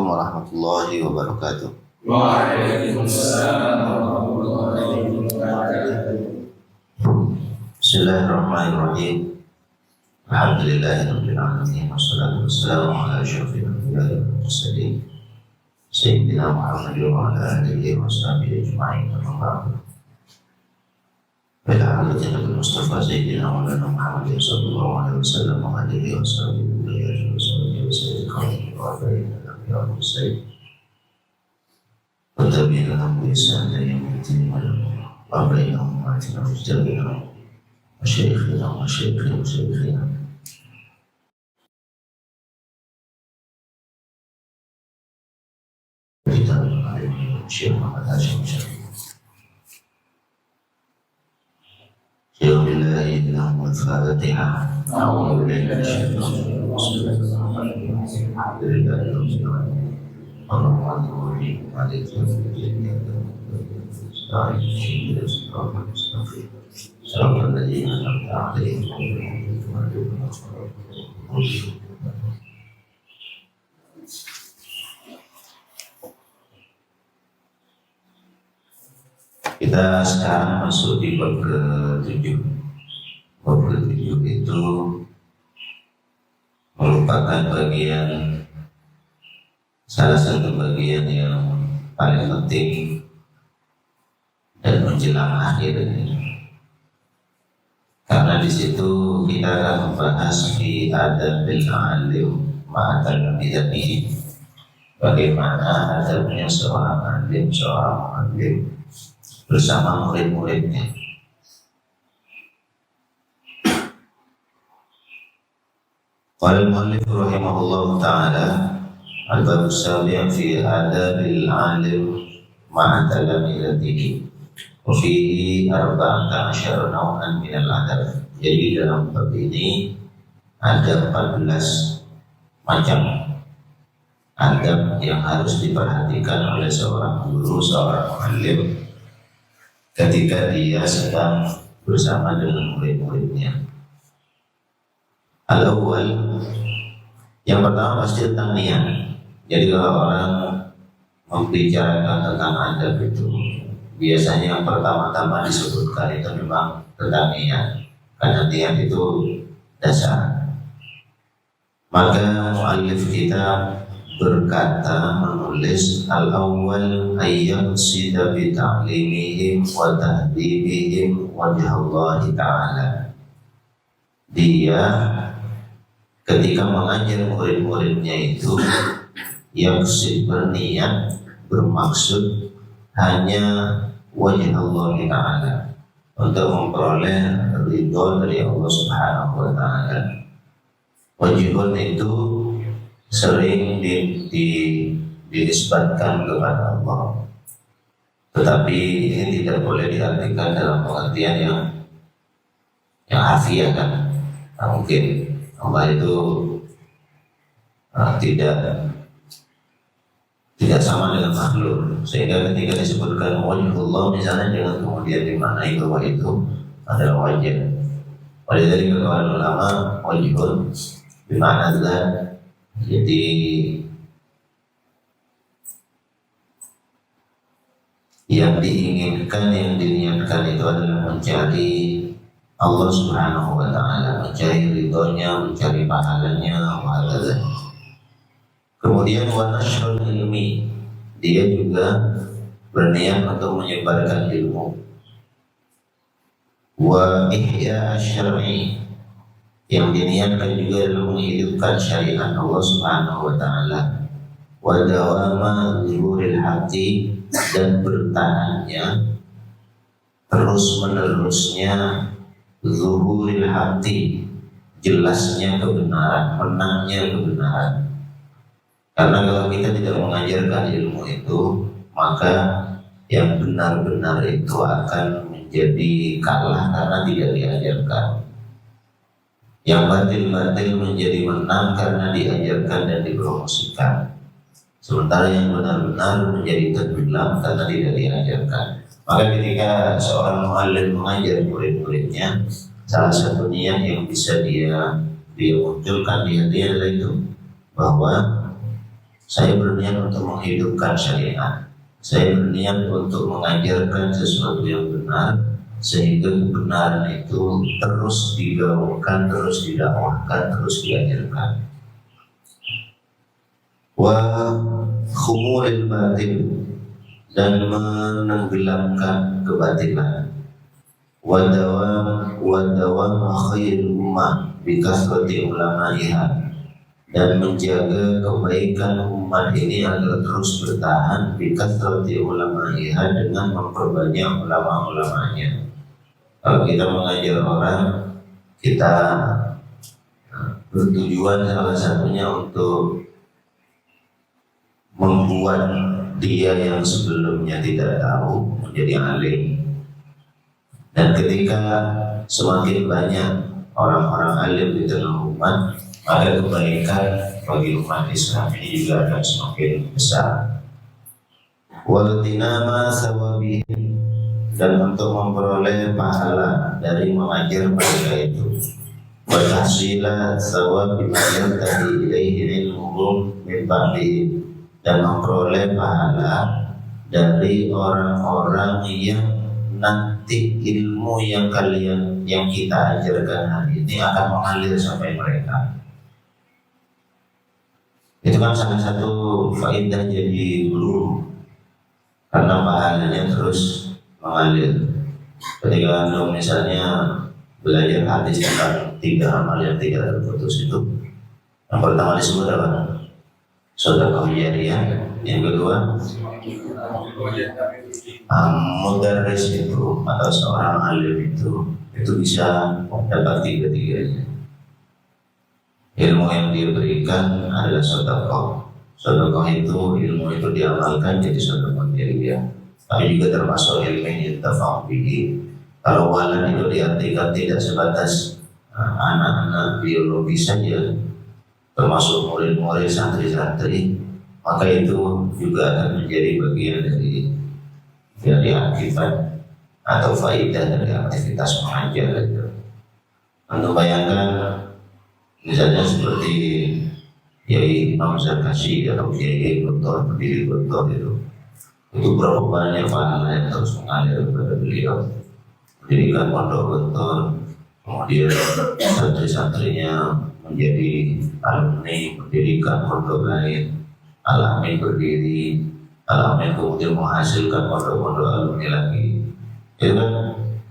warahmatullahi wabarakatuh. Waalaikumsalam warahmatullahi wabarakatuh. Bismillahirrahmanirrahim. Alhamdulillahirabbil alamin wassalatu wassalamu ala asyrofil anbiya'i wal mursalin sayyidina Muhammad wa ala alihi washabihi ajma'in. Ila halatin Nabi Mustafa sayyidina Maulana Muhammad sallallahu alaihi wasallam wa alihi washabihi وتابعين لهم بإحسان إلى يوم الدين وبينهم وآتنا مجتبنا وشيخنا وشيخنا كتاب العلم الشيخ محمد هاشم الشريف يوم الله لهم الفاتحة أعوذ بالله من الشيطان الرجيم الحمد لله رب العالمين الرحمن الرحيم مالك يوم الدين صراط الذين أنعمت عليهم Kita sekarang masuk di bab ke-7. Bab ke-7 itu merupakan salah satu bagian yang paling penting dan menjelang akhir ini. Karena di situ kita akan membahas fi adabil alim ma'atal bidani, bagaimana adabnya seorang alim bersama murid-muridnya. Qala al-muallif rahimahullahu ta'ala al-bab as-sabi' fi adabil alim ma'a talamidatihi wa fihi 14 naw'an min al-adab. Jadi dalam bab ini ada 14 macam adab yang harus diperhatikan oleh seorang guru, seorang muallim ketika dia sedang bersama dengan murid-muridnya. Al-awwal, yang pertama pasti tentang niat. Jadi kalau orang membicarakan tentang adab itu, biasanya yang pertama-tama disebutkan itu memang tentang niat, karena niat itu dasar. Maka muallif kita berkata, menulis al-awwal ayyaqsida bi ta'limihim wa tahdibihim wajhallahi ta'ala. Dia ketika mengajar murid-muridnya itu yaqsid, berniat, bermaksud hanya wajah Allah ta'ala, untuk memperoleh ridho dari Allah subhanahu wa ta'ala. Wajhun itu sering dinisbatkan kepada Allah, tetapi ini tidak boleh diartikan dalam pengertian yang harfiah kan. Nah, mungkin Allah itu tidak sama dengan makhluk, sehingga ketika disebutkan wajhullah misalnya jangan kemudian dimaknai bahwa itu adalah wajah. Oleh dari kalangan ulama, wajhun bermakna zat. Jadi yang diinginkan, yang diniatkan itu adalah mencari Allah subhanahu wa ta'ala, mencari ridhonya, mencari pahalanya, wa'ala. Kemudian wa nashrul ilmi, dia juga berniat untuk menyebarkan ilmu. Wa ihya syar'i, yang diniatkan juga adalah menghidupkan syariat Allah subhanahu wa ta'ala. Wa dawama zuhuril haqi, dan bertahannya terus-menerusnya zuhuril haqi, jelasnya kebenaran, menangnya kebenaran. Karena kalau kita tidak mengajarkan ilmu itu, maka yang benar-benar itu akan menjadi kalah karena tidak diajarkan. Yang batil-batil menjadi menang karena diajarkan dan dipromosikan. Sementara yang benar-benar menjadi tenggelam karena tidak diajarkan. Maka ketika seorang muallim mengajar murid-muridnya, salah satu niat yang bisa dia munculkan di hati adalah itu, bahwa saya berniat untuk menghidupkan syariat, saya berniat untuk mengajarkan sesuatu yang benar, sehingga kebenaran itu terus digaungkan, terus didakwahkan, terus diajarkan. Wa khumulil batil, dan menenggelamkan kebatilan. Wa dawam khairul ummah bi kasrati ulama'iha, dan menjaga kebaikan umat ini agar terus bertahan bi kasrati ulama'iha, dengan memperbanyak ulama-ulamanya. Kalau kita mengajar orang, kita bertujuan salah satunya untuk membuat dia yang sebelumnya tidak tahu menjadi alim. Dan ketika semakin banyak orang-orang alim di tengah umat, maka kebaikan bagi umat Islam ini juga akan semakin besar. Waltinama sawabihim, dan untuk memperoleh pahala dari mengajar mereka itu. Wa tahsila sawab bima yartadi ilaihi ilmuhum min ba'di, dan memperoleh pahala dari orang-orang yang nanti ilmu yang kita ajarkan hari ini akan mengalir sampai mereka. Itu kan salah satu faedah jadi guru, karena pahalanya terus mengalir. Ketika Anda misalnya belajar hadis tentang 3 amal yang tidak terputus itu, yang pertama disebut apa? Sedekah jariyah. Yang kedua, mudarris itu atau seorang alim itu bisa dapat 3-tiganya. Ilmu yang dia berikan adalah sedekah. Sedekah itu ilmu itu diamalkan jadi sedekah jariyah. Tapi juga termasuk ilmu yang yuntafa'u bihi. Kalau walad itu diartikan tidak sebatas anak-anak biologi saja, termasuk murid-murid, santri-santri, maka itu juga akan menjadi bagian dari akibat atau faidah dari aktivitas mengajar itu. Anda bayangkan misalnya seperti Yai Imam Zarkashi atau Yai Guntur, pendiri Guntur itu berapa banyak pahala yang terus mengalir kepada beliau. Mendirikan pondok Guntur, kemudian santri-santrinya menjadi alumni, mendirikan pondok lain, Al-Amin berdiri, Al-Amin kemudian menghasilkan pondok-pondok alumni lagi. Itu kan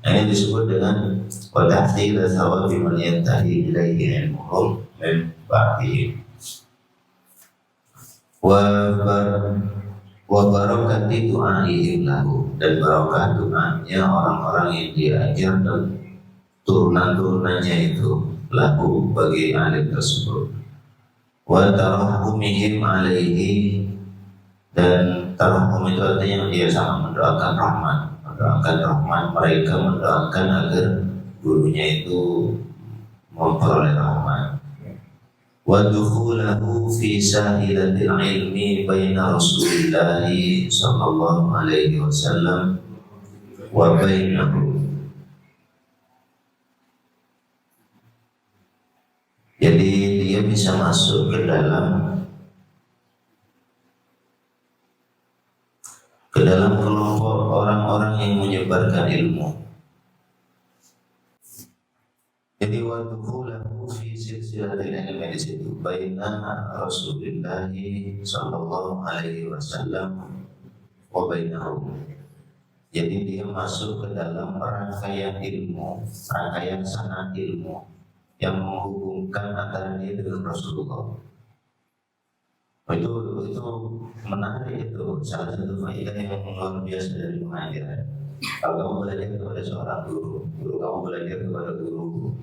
yang disebut dengan wadahti dan sawabi man yantahi ilaihi ilmuhum min ba'di. Wa barakati du'aihim lahu, dan barakah doanya orang-orang yang diajar dan turunan-turunannya itu lahu bagi alim tersebut. Wa tarahumihim alaihi, dan tarahum itu artinya dia sangat mendoakan rahmat mereka, mendoakan agar gurunya itu memperoleh rahmat. Wa dukhulahu fi sahilatil ilmi baina Rasulillahi sallallahu alaihi wasallam wa bainahu. Jadi dia bisa masuk ke dalam kelompok orang-orang yang menyebarkan ilmu. Jadi waktu dukhulahu fi silsilatil ilmi di situ baina Rasulillah sallallahu alaihi wasallam wa bainahu. Jadi dia masuk ke dalam rangkaian ilmu, rangkaian sanad ilmu yang menghubungkan antara dia dengan Rasulullah. Itu menarik, itu salah satu faedah yang luar biasa dari mengajar. Kalau kamu belajar kepada seorang guru kamu belajar kepada guru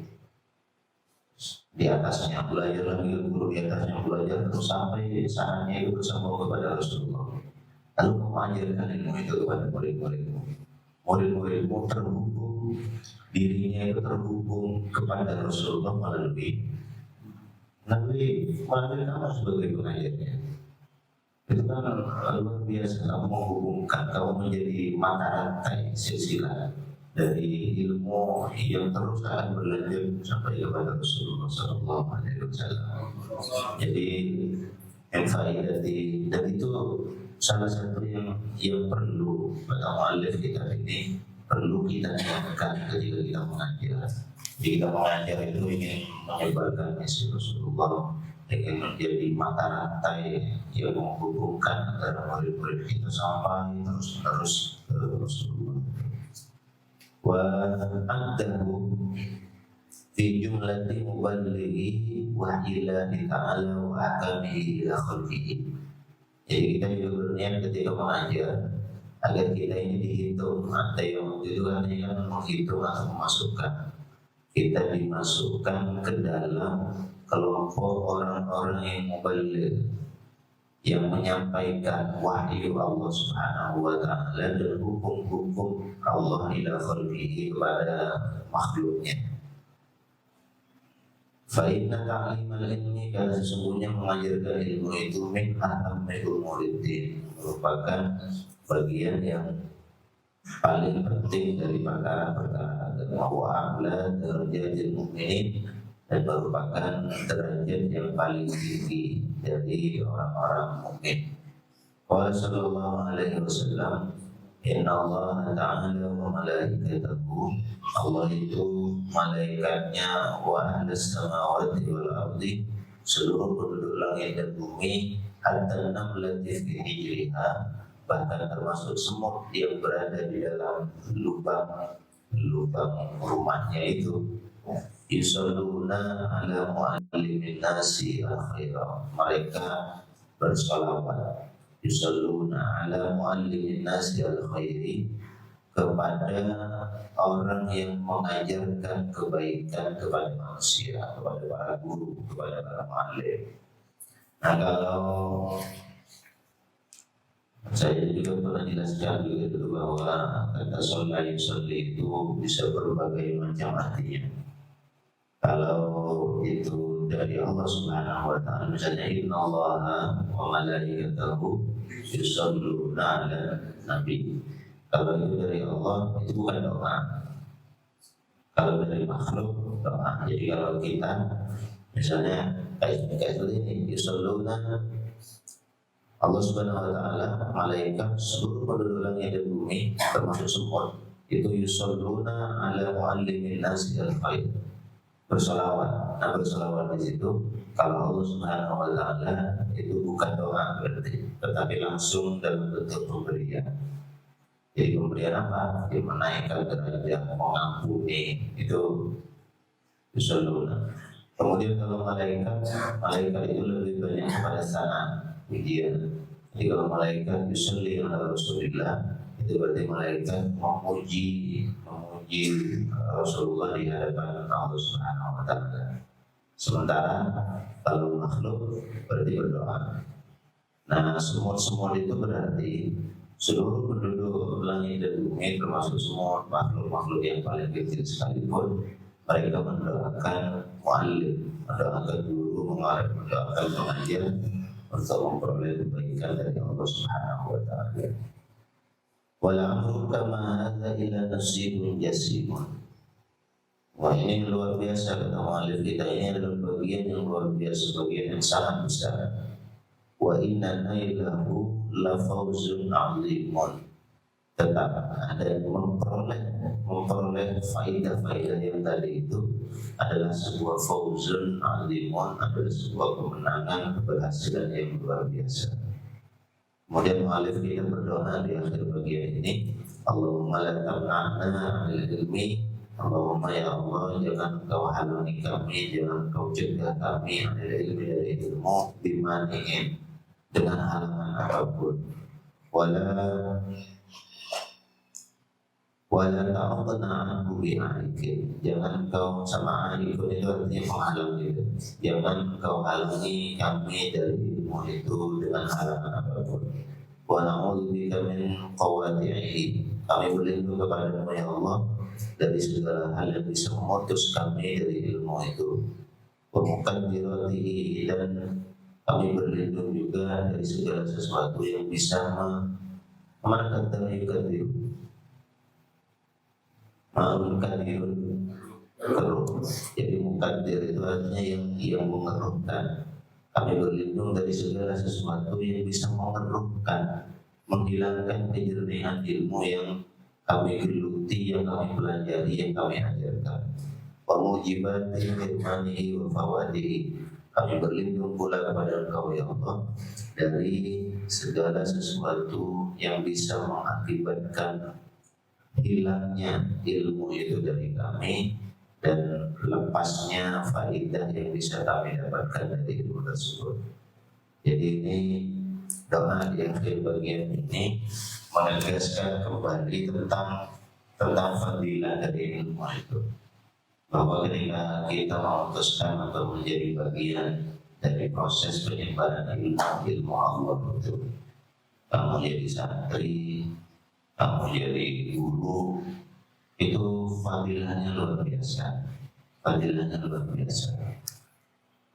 di atasnya, belajar lagi guru di atasnya, belajar terus sampai saatnya itu bersama kepada Rasulullah. Lalu kamu ajarkan ilmu itu kepada murid-muridmu. Murid-muridmu terhubung, dirinya itu terhubung kepada Rasulullah melalui kamu sebagai pengajarnya. Itu kan luar biasa, kamu menghubungkan, kamu menjadi mata rantai silsilah dari ilmu yang terus akan berlanjut sampai kepada Rasulullah sallallahu alaihi wasallam. Jadi faidati, dan itu salah satu yang perlu pada mu'allif kitab ini perlu kita ingatkan ketika kita mengajar. Jadi kita mengajar itu ingin menyebarkan misi Rasulullah, ingin menjadi mata rantai yang menghubungkan antara murid-murid kita sampai terus ke Rasulullah. Wa adahu fi jumlati muballighi wa ilahi ta'ala wa akamihi ila khalqihi. Jadi kita juga berniat ketika mengajar agar kita ini dihitung. Ada yang itu katanya kan menghitung atau memasukkan, kita dimasukkan ke dalam kelompok orang-orang yang muballigh, yang menyampaikan wahyu Allah Subhanahu wa ta'ala dan hukum-hukum Allah ila khalqihi kepada makhluknya. Fa'inna ta'limal ilmi, karena sesungguhnya mengajarkan ilmu itu min ahammil umuridin, merupakan bagian yang paling penting dari perkara-perkara agama. Wa a'la darajatil mu'minin, dan merupakan derajat yang paling tinggi dari orang-orang mukmin. Qala sallallahu alaihi wasallam, inna Allah ta'ala wa malaikatahu, Allah itu malaikatnya, wa ahlas samawati wal ardi, seluruh penduduk langit dan bumi, hatta namlati fi hijriha, bahkan termasuk semut yang berada di dalam lubang rumahnya itu. Yusalluna ala mu'allimin nasi al-khairah, mereka bersolawat. Yusalluna ala mu'allimin nasi al-khairi, kepada orang yang mengajarkan kebaikan kepada manusia, kepada para guru, kepada para mu'allim. Nah, kalau saya juga pernah jelaskan juga dulu bahwa kata sholat yusalli itu bisa berbagai macam artinya. Kalau itu dari Allah Subhanahu wa ta'ala, misalnya innallaha wa malaikatahu yusalluna 'alan nabi. Kalau itu dari Allah, itu bukan doa. Kalau dari makhluk, doa. Jadi kalau kita misalnya kayak seperti ini, yusalluna, Allah Subhanahu wa ta'ala, malaikat, seluruh penduduk langit dan bumi termasuk semut, itu yusalluna 'ala mu'allimin nasi al-khair, bersolawat. Nah, bersolawat di situ kalau Allah Subhanahu wa ta'ala itu bukan doa berarti, tetapi langsung dalam bentuk pemberian. Jadi pemberian apa? Dia menaikkan derajat, mengampuni, itu yusalluna. Kemudian kalau malaikat itu lebih banyak pada sana pujian. Jadi kalau malaikat yusalli ala Rasulillah, itu berarti malaikat memuji Rasulullah di hadapan Allah Subhanahu wa ta'ala. Sementara kalau makhluk berarti berdoa. Nah, semut itu berarti seluruh penduduk langit dan bumi, termasuk semua makhluk-makhluk yang paling kecil sekalipun, mereka mendoakan mu'allim, mendoakan guru, mendoakan pengajar untuk memperoleh kebaikan dari Allah Subhanahu wa ta'ala. Wala amruka ma hadza ila nasibun jasimun. Wah, ini luar biasa kata mu'allif kita, ini adalah bagian yang luar biasa, bagian yang sangat besar. Wa inna nailahu la fawzun 'azimun. Tetap ada yang memperoleh faidah-faidah yang tadi itu adalah sebuah fawzun 'azimun, adalah sebuah kemenangan, keberhasilan yang luar biasa. Kemudian mu'allif kita berdoa di akhir bagian ini, Allahumma la tamna'na 'anil ilmi, Allahumma ya Allah, jangan Engkau halangi kami, jangan Engkau cegah kami 'anil ilmi, dari ilmu, bimani'in, dengan halangan apapun. Wala ta'udna anhu bi'aikin, jangan Engkau, sama aikun itu artinya menghalang gitu, jangan Engkau halangi kami dari ilmu itu dengan halangan apapun. Wa na'udzubika min qawati'ihi, kami berlindung kepada-Mu ya Allah dari segala hal yang bisa memutus kami dari ilmu itu. Wa muqaddiratihi, dan kami berlindung juga dari segala sesuatu yang bisa mengkadirun keruh. Jadi mukaddir itu artinya yang mengeruhkan. Kami berlindung dari segala sesuatu yang bisa mengerukkan, menghilangkan kejernihan ilmu yang kami geluti, yang kami pelajari, yang kami ajarkan. Wa mujibati firmanihi wa fawadihi. Kami berlindung pula kepada Engkau ya Allah dari segala sesuatu yang bisa mengakibatkan hilangnya ilmu itu dari kami dan lepasnya faidah yang bisa kami dapatkan dari ilmu tersebut. Jadi ini doa di akhir bagian ini menegaskan kembali tentang fadilah dari ilmu itu, bahwa ketika kita memutuskan untuk menjadi bagian dari proses penyebaran ilmu Allah itu, kamu jadi santri, kamu jadi guru, itu fadilahnya luar biasa, fadilahnya luar biasa.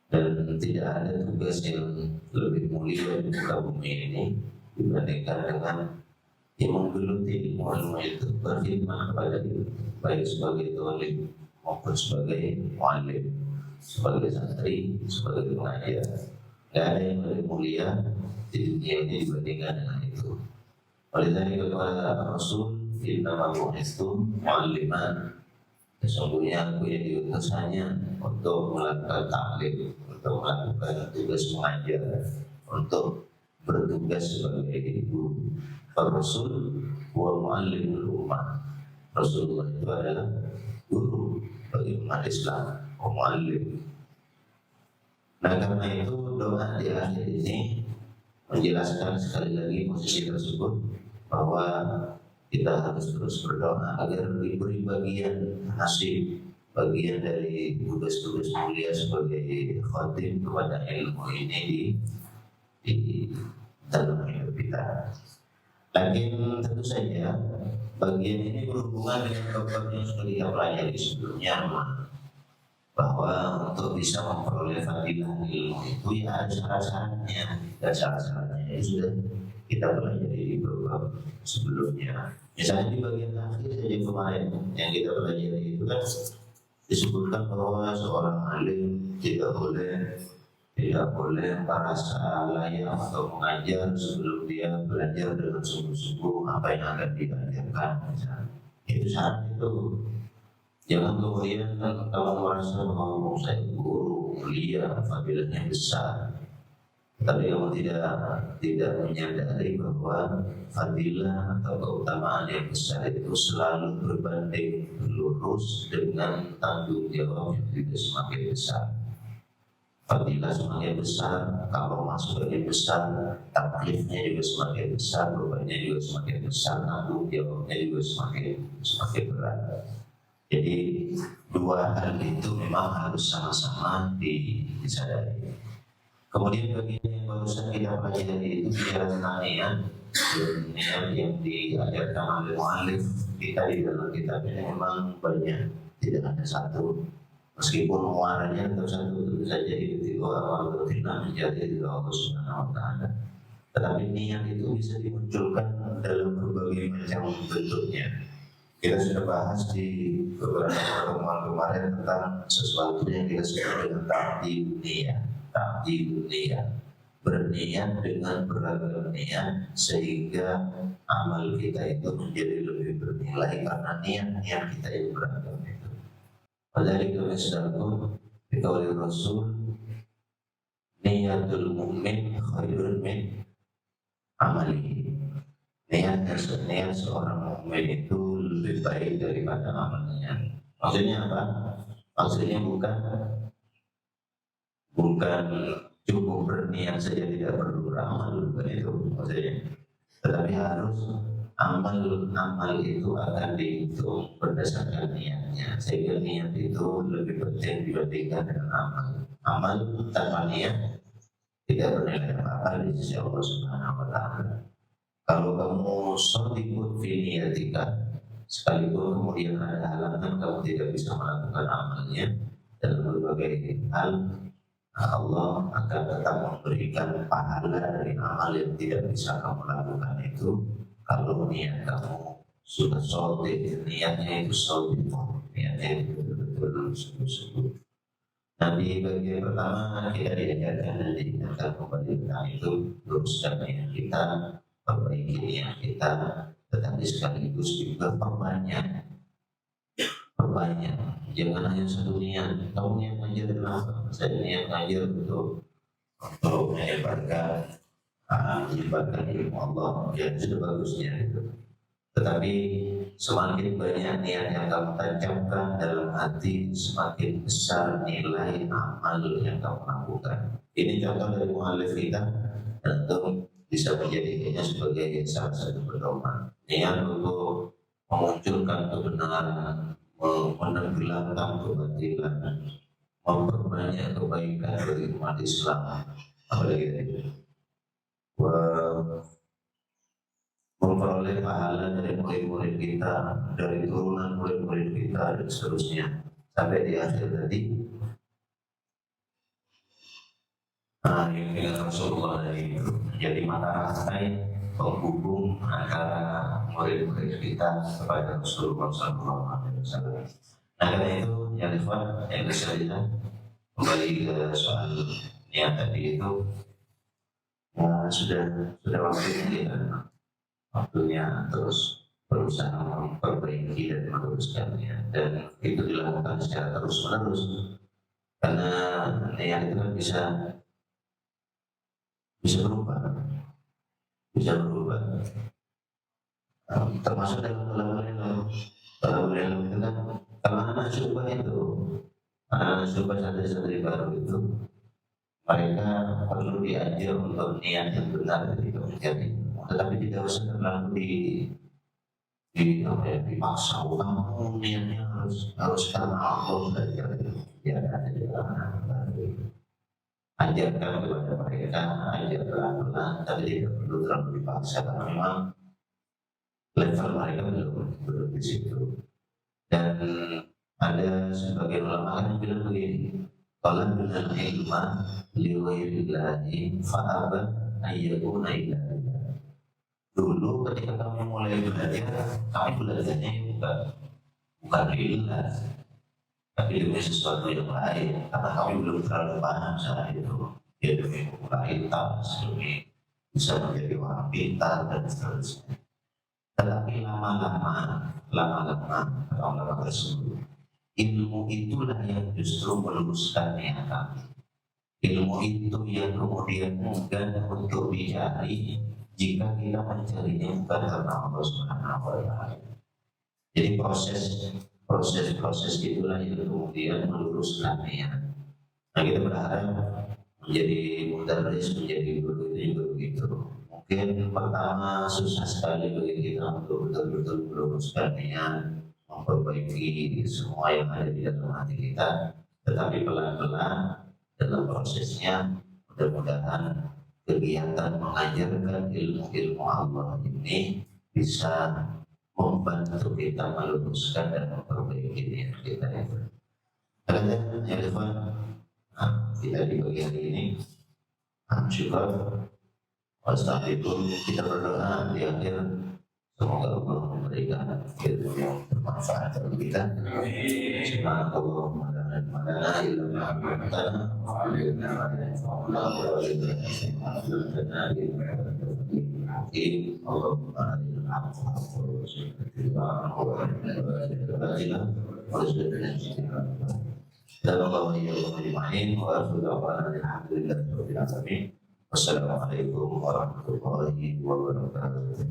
Dan tidak ada tugas yang lebih mulia di muka bumi ini dibandingkan dengan yang menggeluti ilmu itu, berkhidmat kepada ilmu, baik sebagai tolim maupun sebagai muallim, sebagai santri, sebagai pengajar. Tidak ada yang lebih mulia di dunia ini dibandingkan dengan itu. Oleh kepada Rasul, innama bu'itsu mu'alliman. Sesungguhnya aku yang diutus hanya untuk melakukan taklim, untuk melakukan tugas mengajar, untuk bertugas sebagai guru. Rasul wa mu'allimul ummah. Rasulullah itu adalah guru bagi umat Islam, mu'allim. Nah, karena itu doa di akhir ini menjelaskan sekali lagi posisi tersebut, bahwa kita harus terus berdoa agar diberi bagian nasib, bagian dari tugas-tugas mulia sebagai khatim kepada ilmu ini di dalam hidup kita. Lakin tentu saja bagian ini berhubungan dengan bab yang sudah kita pelajari sebelumnya, bahwa untuk bisa memperoleh fadilah ilmu itu ya ada syarat-syaratnya, dan syarat-syaratnya itu sudah kita pelajari di bab sebelumnya. Misalnya di bagian akhir saja kemarin yang kita pelajari itu kan disebutkan bahwa seorang alim tidak boleh merasa layak atau mengajar sebelum dia belajar dengan sungguh-sungguh apa yang akan diajarkan. Itu syarat itu. Jangan kemudian kamu merasa bahwa saya guru mulia, fadilahnya besar, tapi kamu tidak menyadari bahwa fadilah atau keutamaan yang besar itu selalu berbanding lurus dengan tanggung jawab yang juga semakin besar. Fadilah semakin besar, kalau masuknya besar, taklifnya juga semakin besar, bebannya juga semakin besar, tanggung jawabnya juga semakin berat. Jadi dua hal itu memang harus sama-sama disadari. Kemudian bagian yang barusan kita pelajari itu bicara tentang niat yang diajarkan oleh mu'alif kita di dalam kitab ini memang banyak, tidak ada satu. Meskipun muaranya tetap satu, tentu saja itu tidak menjadi dari Allah Subhanahu wa Ta'ala. Tetapi niat itu bisa dimunculkan dalam berbagai macam bentuknya. Kita sudah bahas di beberapa pertemuan kemarin tentang sesuatu yang kita sebut dengan ta'dil niat, berniat dengan beragam niat sehingga amal kita itu menjadi lebih bernilai karena niat-niat kita yang beragam itu. Padahal kami sedangkan dikawali Rasul, niatul mu'min khairun min amali. Niat seorang mukmin itu lebih baik daripada amalnya. Maksudnya apa? Maksudnya bukan cukup berniat saja, tidak perlu beramal, bukan itu maksudnya. Tetapi harus amal itu akan dihitung berdasarkan niatnya, sehingga niat itu lebih penting dibandingkan dengan amal. Amal tanpa niat tidak bernilai apa-apa di sisi Allah Subhanahu wa Ta'ala. Kalau kamu shadiqun fi niyatika, sekalipun kemudian ada halangan kamu tidak bisa melakukan amalnya dalam berbagai hal, Allah akan tetap memberikan pahala dari amal yang tidak bisa kamu lakukan itu kalau niat kamu sudah shadiq, niatnya itu shadiq, niatnya itu betul-betul sungguh-sungguh. Nah, di bagian pertama kita diajarkan dan diingatkan kembali tentang itu, luruskan niat kita, perbaiki niat kita, tetapi sekaligus juga perbanyak. Jangan hanya satu niat. Kamu niat ngajar kenapa? Saya niat ngajar untuk menyebarkan ilmu Allah. Ya, sudah bagusnya itu. Tetapi semakin banyak niat yang kamu tancapkan dalam hati, semakin besar nilai amal yang kamu lakukan. Ini contoh dari mu'alif kita, tentu bisa menjadikannya sebagai salah satu pedoman. Niat untuk memunculkan kebenaran, menenggelamkan kebatilan, memperbanyak kebaikan bagi umat Islam. Apalagi itu, memperoleh pahala dari murid-murid kita, dari turunan murid-murid kita, dan seterusnya sampai di akhir tadi. Yang dengan Rasulullah dari itu jadi mata rantai penghubung antara murid-murid kita kepada Rasulullah SAW. Nah, karena itu yang ikhwan yang saya kembali ke soal niat tadi itu, sudah waktunya terus berusaha memperbaiki dan meluruskannya, dan itu dilakukan secara terus menerus, karena niat itu kan bisa berubah, termasuk dalam talabul ilmu itu kan, kalau anak coba santri-santri baru itu, mereka perlu diajar untuk niat yang benar ketika mencari, tetapi tidak usah terlalu dipaksa. Kamu niatnya harus karena Allah belajar itu. Biar ada di dalam baru. Ajarkan kepada mereka, ajar pelan-pelan, tapi tidak perlu terlalu dipaksa karena memang level mereka belum di situ. Dan ada sebagian ulama yang bilang begini, kalau benar ilmu liwayrillahi fa'aba ayyakuna illallah. Dulu ketika kamu mulai belajar, kamu belajarnya bukan lillah, tapi demi sesuatu yang lain, karena kamu belum terlalu paham saat itu. Ya, demi popularitas, demi bisa menjadi orang pintar dan seterusnya. Tetapi lama-lama tersebut, ilmu itulah yang justru meluruskan niat kami. Ilmu itu yang kemudian mudah untuk dicari jika kita mencarinya bukan karena Allah Subhanahu wa Ta'ala. Jadi proses itulah yang kemudian meluruskan niat. Nah, kita berharap menjadi mudarris, menjadi guru itu juga begitu. Mungkin pertama susah sekali bagi kita untuk betul-betul meluruskan niat, memperbaiki semua yang ada di dalam hati kita, tetapi pelan-pelan dalam prosesnya mudah-mudahan kegiatan mengajarkan ilmu Allah ini bisa membantu kita meluruskan dan memperbaiki niat kita itu. Kadang ya teman, kita di pagi hari ini syukur, setelah itu kita berdoa di akhir, semoga Allah memberikan ilmu yang bermanfaat bagi kita. Subhanallah madana illa ma'amtana wa'alina wa'alina Wassalamualaikum warahmatullahi wabarakatuh.